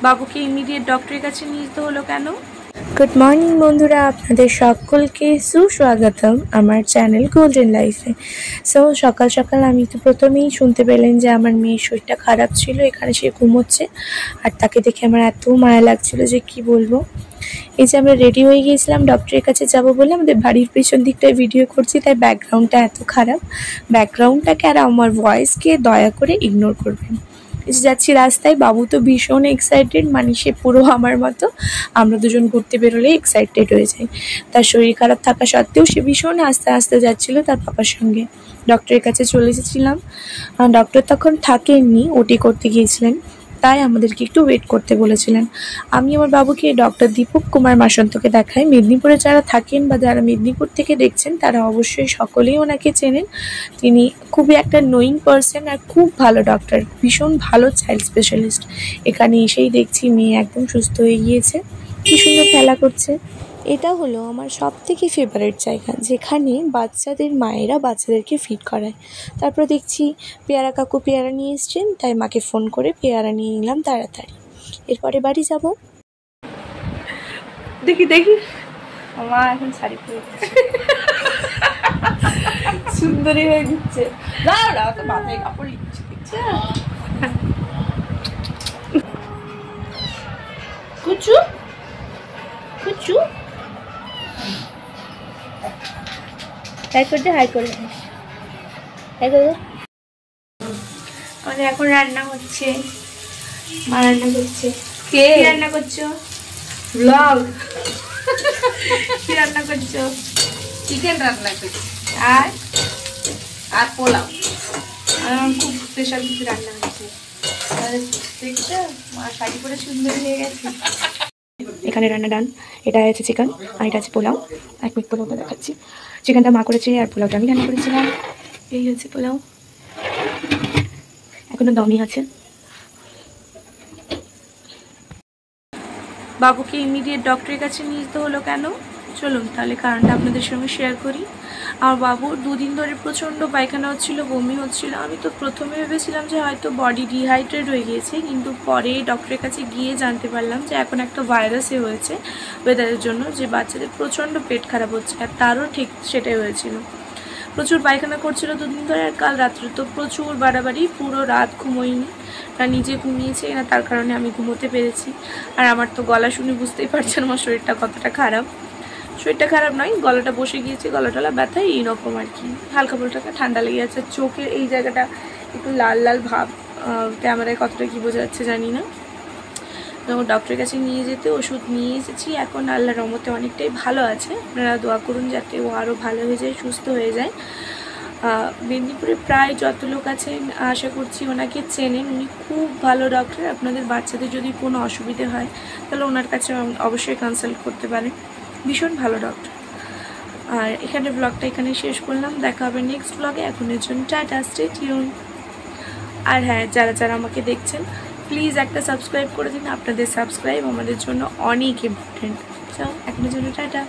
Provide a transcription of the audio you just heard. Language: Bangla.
বাবুকে ইমিডিয়েট ডক্টরের কাছে নিয়ে যেতে হলো কেন? গুড মর্নিং বন্ধুরা, আপনাদের সকলকে সুস্বাগতম আমার চ্যানেল গোল্ডেন লাইফে। সকাল সকাল আমি তো প্রথমেই শুনতে পেলেন যে আমার মেয়ের শরীরটা খারাপ ছিল, এখানে সে ঘুমোচ্ছে। আর তাকে দেখে আমার এত মায়া লাগছিল যে কি বলবো। এই যে আমরা রেডি হয়ে গিয়েছিলাম ডক্টরের কাছে যাব বলে, আমাদের বাড়ির পেছন দিকটায় ভিডিও করছি, তাই ব্যাকগ্রাউন্ডটা এত খারাপ। ব্যাকগ্রাউন্ডটাকে আর আমার ভয়েসকে দয়া করে ইগনোর করবেন। যাচ্ছি রাস্তায়, বাবু তো ভীষণ এক্সাইটেড, মানে সে পুরো আমার মতো। আমরা দুজন ঘুরতে বেরোলে এক্সাইটেড হয়ে যাই। তার শরীর খারাপ থাকা সত্ত্বেও সে ভীষণ আস্তে আস্তে যাচ্ছিল তার পাপার সঙ্গে। ডক্টরের কাছে চলে এসেছিলাম। ডক্টর তখন থাকেননি, ওটি করতে গিয়েছিলেন, তাই আমাদেরকে একটু ওয়েট করতে বলেছিলেন। আমি আমার বাবুকে ডক্টর দীপক কুমার মাসন্তকে দেখাই। মেদিনীপুরে যারা থাকেন বা যারা মেদিনীপুর থেকে দেখছেন তারা অবশ্যই সকলেই ওনাকে চেনেন। তিনি খুবই একটা নোয়িং পার্সন আর খুব ভালো ডক্টর, ভীষণ ভালো চাইল্ড স্পেশালিস্ট। এখানে এসেই দেখছি মেয়ে একদম সুস্থ হয়ে গিয়েছে, কি সুন্দর খেলা করছে। এটা হলো আমার সবথেকে ফেভারিট জায়গা, যেখানে বাচ্চাদের মায়েরা বাচ্চাদেরকে ফিড করায়। তারপর দেখছি পেয়ারা কাকু পেয়ারা নিয়ে এসছেন, তাই মাকে ফোন করে পেয়ারা নিয়ে নিলাম তাড়াতাড়ি। এরপরে বাড়ি যাব। দেখি দেখি মা এখন শাড়ি পরে সুন্দরী হয়ে দিচ্ছে। দাঁড়াও তো, মাথায় কাপড় লিখছে দেখছে। কুচু কুচু হাই করতে হাই করে আমাদের এখন রান্না হচ্ছে, মা রান্না করছে। কে রান্না করছো? ব্লগ। কি রান্না করছো? চিকেন রান্না করছি আর আর পোলাও। খুব স্পেশাল কিছু রান্না হচ্ছে। দেখছো মা শাড়ি পরে সুন্দর হয়ে গেছে। এখানে রান্না ডান। এটা আছে চিকেন আর এটা আছে পোলাও। এক মিনিট পোলাওটা দেখাচ্ছি। চিকেনটা মা করেছে আর পোলাওটা আমি রান্না করেছিলাম। এই হচ্ছে পোলাও, এখনো দমই আছে। বাবুকে ইমিডিয়েট ডক্টরের কাছে নিয়ে যেতে হলো কেন? চলুন তাহলে কারণটা আপনাদের সঙ্গে শেয়ার করি। আর বাবুর দুদিন ধরে প্রচণ্ড পায়খানা হচ্ছিল, বমি হচ্ছিল। আমি তো প্রথমে ভেবেছিলাম যে হয়তো বডি ডিহাইড্রেট হয়ে গিয়েছে, কিন্তু পরে ডক্টরের কাছে গিয়ে জানতে পারলাম যে এখন একটা ভাইরাসে হয়েছে ওয়েদারের জন্য, যে বাচ্চাদের প্রচণ্ড পেট খারাপ হচ্ছে। আর তারও ঠিক সেটাই হয়েছিল, প্রচুর পায়খানা করছিল দুদিন ধরে। আর কাল রাত্রে তো প্রচুর বাড়াবাড়ি, পুরো রাত ঘুমোইনি, না নিজে ঘুমিয়েছে না তার কারণে আমি ঘুমোতে পেরেছি। আর আমার তো গলা শুনে বুঝতেই পারছেন আমার শরীরটা কতটা খারাপ। শরীরটা খারাপ নয়, গলাটা বসে গিয়েছে, গলাটলা ব্যথা এইরকম আর কি, হালকা পাল্টা ঠান্ডা লেগে যাচ্ছে। চোখের এই জায়গাটা একটু লাল লাল ভাব, ক্যামেরায় কতটা কী বোঝা যাচ্ছে জানি না। তো ডক্টরের কাছে নিয়ে যেতে ওষুধ নিয়ে এসেছি, এখন আল্লাহর রহমতে অনেকটাই ভালো আছে। আপনারা দোয়া করুন যাতে ও আরও ভালো হয়ে যায়, সুস্থ হয়ে যায়। মেদিনীপুরে প্রায় যত লোক আছেন আশা করছি ওনাকে চেনেন। উনি খুব ভালো ডক্টর। আপনাদের বাচ্চাদের যদি কোনো অসুবিধে হয় তাহলে ওনার কাছে অবশ্যই কনসাল্ট করতে পারেন, ভীষণ ভালো ডক্টর। আর এখানে ব্লগটা এখানে শেষ করলাম, দেখা হবে নেক্সট ব্লগে। এখনের জন্য টাটা, স্টে টিউন। আর হ্যাঁ, যারা যারা আমাকে দেখছেন প্লিজ একটা সাবস্ক্রাইব করে দিন, আপনাদের সাবস্ক্রাইব আমাদের জন্য অনেক ইম্পর্টেন্ট। এখনের জন্য টাটা।